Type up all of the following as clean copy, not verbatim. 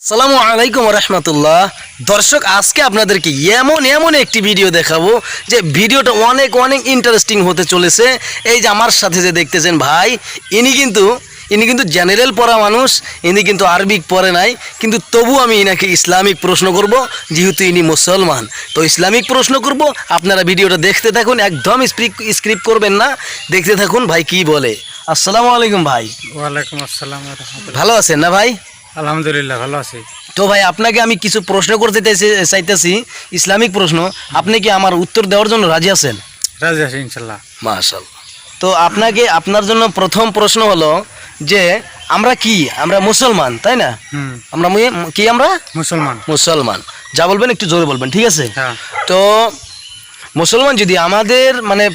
আসসালামু আলাইকুম রহমতুল্লাহ। দর্শক, আজকে আপনাদেরকে এমন একটি ভিডিও দেখাবো যে ভিডিওটা অনেক ইন্টারেস্টিং হতে চলেছে। এই যে আমার সাথে যে দেখতেছেন ভাই, ইনি কিন্তু জেনারেল পড়া মানুষ, ইনি কিন্তু আরবিক পড়ে নাই, কিন্তু তবু আমি ইনাকে ইসলামিক প্রশ্ন করব, যেহেতু ইনি মুসলমান। তো ইসলামিক প্রশ্ন করব, আপনারা ভিডিওটা দেখতে থাকুন, একদম স্ক্রিপ্ট করবেন না, দেখতে থাকুন ভাই কি বলে। আসসালামু আলাইকুম ভাই। ওয়ালাইকুম আসসালাম রাহমাতুল্লাহ। ভালো আছেন না ভাই? আলহামদুলিল্লাহ ভালো আছি। তো ভাই, আপনাকে আমি কিছু প্রশ্ন করতে চাইতেছি, ইসলামিক প্রশ্ন। আপনি কি আমার উত্তর দেওয়ার জন্য রাজি আছেন? রাজি আছি ইনশাল্লাহ। মাশাআল্লাহ। তো আপনার জন্য প্রথম প্রশ্ন হলো যে আমরা মুসলমান, তাই না? আমরা মুসলমান। যা বলবেন একটু জোরে বলবেন, ঠিক আছে? হ্যাঁ। তো মুসলমান যদি আমাদের মানে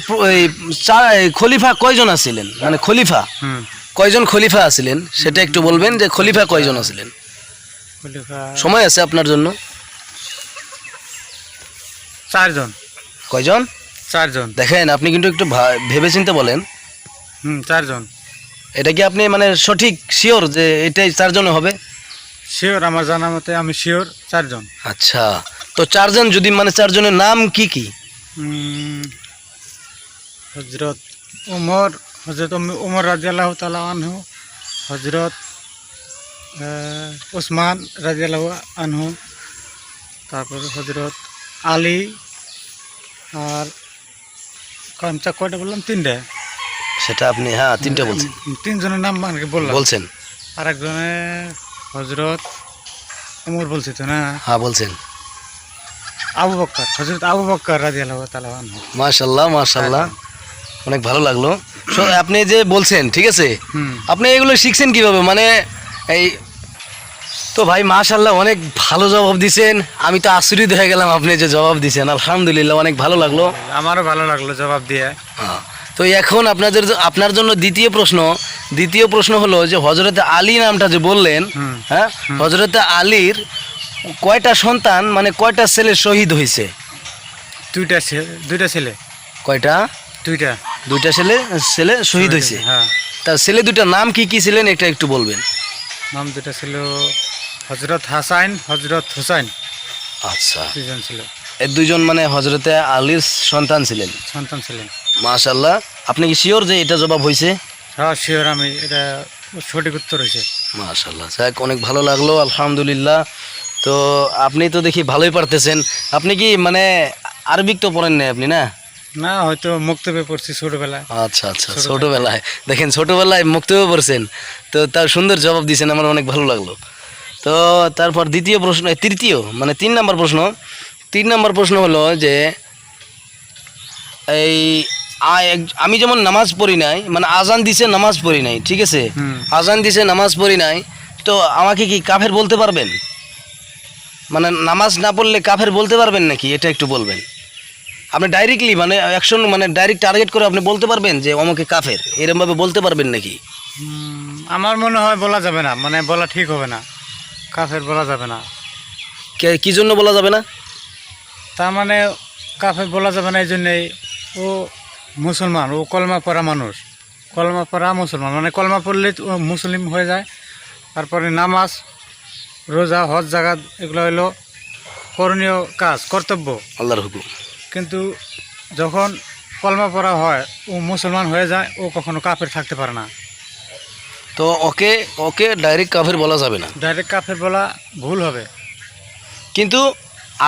খলিফা কয়জন আছিলেন, মানে খলিফা কয়জন খলিফা আছিলেন সেটা একটু বলবেন, যে খলিফা কয়জন আছিলেন। খলিফা সময় আছে আপনার জন্য। 4 জন। কয়জন? 4 জন। দেখেন, আপনি কিন্তু একটু ভেবে চিন্তে বলেন। 4 জন। এটা কি আপনি মানে সঠিক শিওর যে এটাই 4 জন হবে? শিওর, আমার জানা মতে আমি শিওর 4 জন। আচ্ছা, তো 4 জন যদি মানে 4 জনের নাম কি কি? হযরত ওমর রাদিয়াল্লাহু তাআলা আনহু, হযরত ওসমান রাদিয়াল্লাহু আনহু, তারপর হযরত আলী, আর কয়টা বললাম? 3টা। সেটা আপনি তিনটা বলছেন। 3 জনের নাম মানে বলছেন। আর একজনে হযরত ওমর বলছি তো না? হ্যাঁ, বলছেন। হযরত আবু বকর রাদিয়াল্লাহু তাআলা আনহু। মাশাআল্লাহ, অনেক ভালো লাগলো। আপনি যে বলছেন, ঠিক আছে, আপনি এগুলো শিখছেন কিভাবে? মানে এই তো ভাই, মাশাআল্লাহ, অনেক ভালো জবাব দিছেন। আমি তো আশ্চর্য হয়ে গেলাম আপনি যে জবাব দিছেন। আলহামদুলিল্লাহ, অনেক ভালো লাগলো। আমারও ভালো লাগলো জবাব দিয়ে। তো এখন আপনার জন্য দ্বিতীয় প্রশ্ন হলো যে হযরতে আলী নামটা যে বললেন, হ্যাঁ, হযরতে আলীর কয়টা সন্তান, মানে কয়টা ছেলে শহীদ হয়েছে? 2টা ছেলে। কয়টা? 2টা ছেলে শহীদ হয়েছে। হ্যাঁ। তার ছেলে 2টার নাম কি কি ছিলেন, এটা একটু বলবেন। নাম 2টা ছিল হযরত হাসান, হযরত হুসাইন। আচ্ছা, 2 জন ছিল। এই 2 জন মানে হযরতে আলীর সন্তান ছিলেন। মাশাআল্লাহ। আপনি কি শিওর যে এটা জবাব হয়েছে? হ্যাঁ শিওর, আমি এটা সঠিক উত্তর হয়েছে। মাশাআল্লাহ, যাক, অনেক ভালো লাগলো, আলহামদুলিল্লাহ। তো আপনি তো দেখি ভালোই পারতেছেন। আপনি কি মানে আরবিক তো পড়েন না আপনি, না? না, হয়তো মুক্তবে পড়ছি ছোটবেলায়। আচ্ছা, ছোটবেলায়। দেখেন, ছোটবেলায় মুক্তবে পড়ছেন, তো তার সুন্দর জবাব দিয়েছেন, আমার অনেক ভালো লাগলো। তো তারপর তিন নম্বর প্রশ্ন হলো যে এই আমি যেমন নামাজ পড়ি নাই, মানে আজান দিছে নামাজ পড়ি নাই, ঠিক আছে, আজান দিছে নামাজ পড়ি নাই, তো আমাকে কি কাফের বলতে পারবেন? মানে নামাজ না পড়লে কাফের বলতে পারবেন নাকি, এটা একটু বলবেন। আপনি ডাইরেক্টলি মানে অ্যাকশন, মানে ডাইরেক্ট টার্গেট করে আপনি বলতে পারবেন যে আমাকে কাফের, এরকমভাবে বলতে পারবেন নাকি? আমার মনে হয় বলা যাবে না, মানে বলা ঠিক হবে না। কাফের বলা যাবে না। কি জন্য বলা যাবে না? তার মানে কাফের বলা যাবে না এই জন্যেই, ও মুসলমান, ও কলমা পড়া মানুষ, কলমা পড়া মুসলমান, মানে কলমা পড়লে ও মুসলিম হয়ে যায়। তারপরে নামাজ, রোজা, হজ, জাকাত, এগুলো হলো করণীয় কাজ, কর্তব্য, আল্লাহর হুকুম। কিন্তু যখন কলমা পড়া হয়, ও মুসলমান হয়ে যায়, ও কখনো কাফের থাকতে পারে না। তো ওকে ডাইরেক্ট কাফের বলা যাবে না। ডাইরেক্ট কাফের বলা ভুল হবে। কিন্তু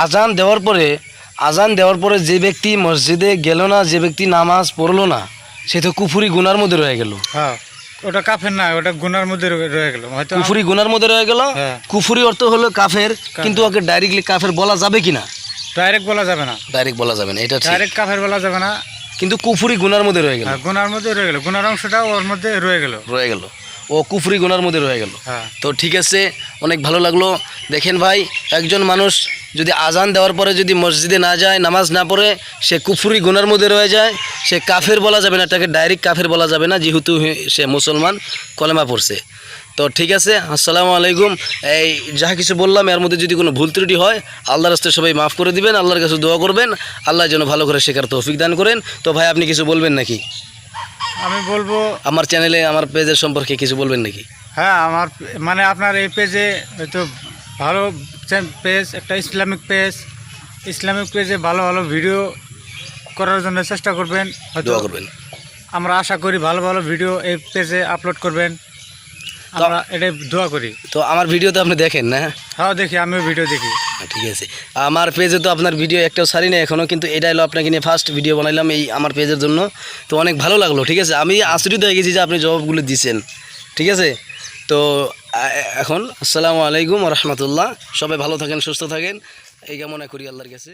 আজান দেওয়ার পরে যে ব্যক্তি মসজিদে গেল না, যে ব্যক্তি নামাজ পড়লো না, সে তো কুফরি গুনার মধ্যে রয়ে গেল। হ্যাঁ, ওটা কাফের না, ওটা গুনার মধ্যে রয়ে গেল। হয়তো কুফরি গুনার মধ্যে রয়ে গেল। কুফরি অর্থ হলো কাফের, কিন্তু ওকে ডাইরেক্টলি কাফের বলা যাবে কিনা? ডাইরেক্ট বলা যাবে না। ডাইরেক্ট বলা যাবে না, এটা ঠিক। ডাইরেক্ট কাফের বলা যাবে না, কিন্তু কুফরি গুনার মধ্যে রয়ে গেল। গুনার মধ্যে রয়ে গেল, গুনার অংশটা ওর মধ্যে রয়ে গেল। ও কুফরি গুনার মধ্যে রয়ে গেল। হ্যাঁ। তো ঠিক আছে, অনেক ভালো লাগলো। দেখেন ভাই, একজন মানুষ যদি আজান দেওয়ার পরে যদি মসজিদে না যায়, নামাজ না পড়ে, সে কুফরি গুনার মধ্যে রয়ে যায়, সে কাফের বলা যাবে না, তাকে ডাইরেক্ট কাফের বলা যাবে না, যেহেতু সে মুসলমান, কলেমা পড়ছে। তো ঠিক আছে, আসসালামু আলাইকুম। এই যা কিছু বললাম এর মধ্যে যদি কোনো ভুল ত্রুটি হয়, আল্লাহর রাস্তায় সবাই মাফ করে দিবেন, আল্লাহর কাছে দোয়া করবেন, আল্লাহ যেন ভালো করে শেখার তৌফিক দান করেন। তো ভাই, আপনি কিছু বলবেন নাকি? আমি বলবো, আমার চ্যানেলে, আমার পেজের সম্পর্কে কিছু বলবেন নাকি? হ্যাঁ, আমার মানে আপনার এই পেজে হয়তো ভালো পেজ, একটা ইসলামিক পেজে ভালো ভালো ভিডিও করার জন্য চেষ্টা করবেন। হয়তো দোয়া করবেন। আমরা আশা করি ভালো ভালো ভিডিও এই পেজে আপলোড করবেন, আমরা এটাই দোয়া করি। তো আমার ভিডিও তো আপনি দেখেন না? হ্যাঁ দেখি, আমিও ভিডিও দেখি। ঠিক আছে, আমার পেজে তো আপনার ভিডিও একটাও ছাড়ি না এখনও, কিন্তু এটা হলো আপনাকে নিয়ে ফার্স্ট ভিডিও বানাইলাম এই আমার পেজের জন্য। তো অনেক ভালো লাগলো। ঠিক আছে, আমি আশ্চর্য হয়ে গেছি যে আপনি জবাবগুলো দিচ্ছেন। ঠিক আছে, তো এখন আসসালামু আলাইকুম রহমতুল্লাহ। সবাই ভালো থাকেন, সুস্থ থাকেন, এই কামনা করি আল্লাহর কাছে।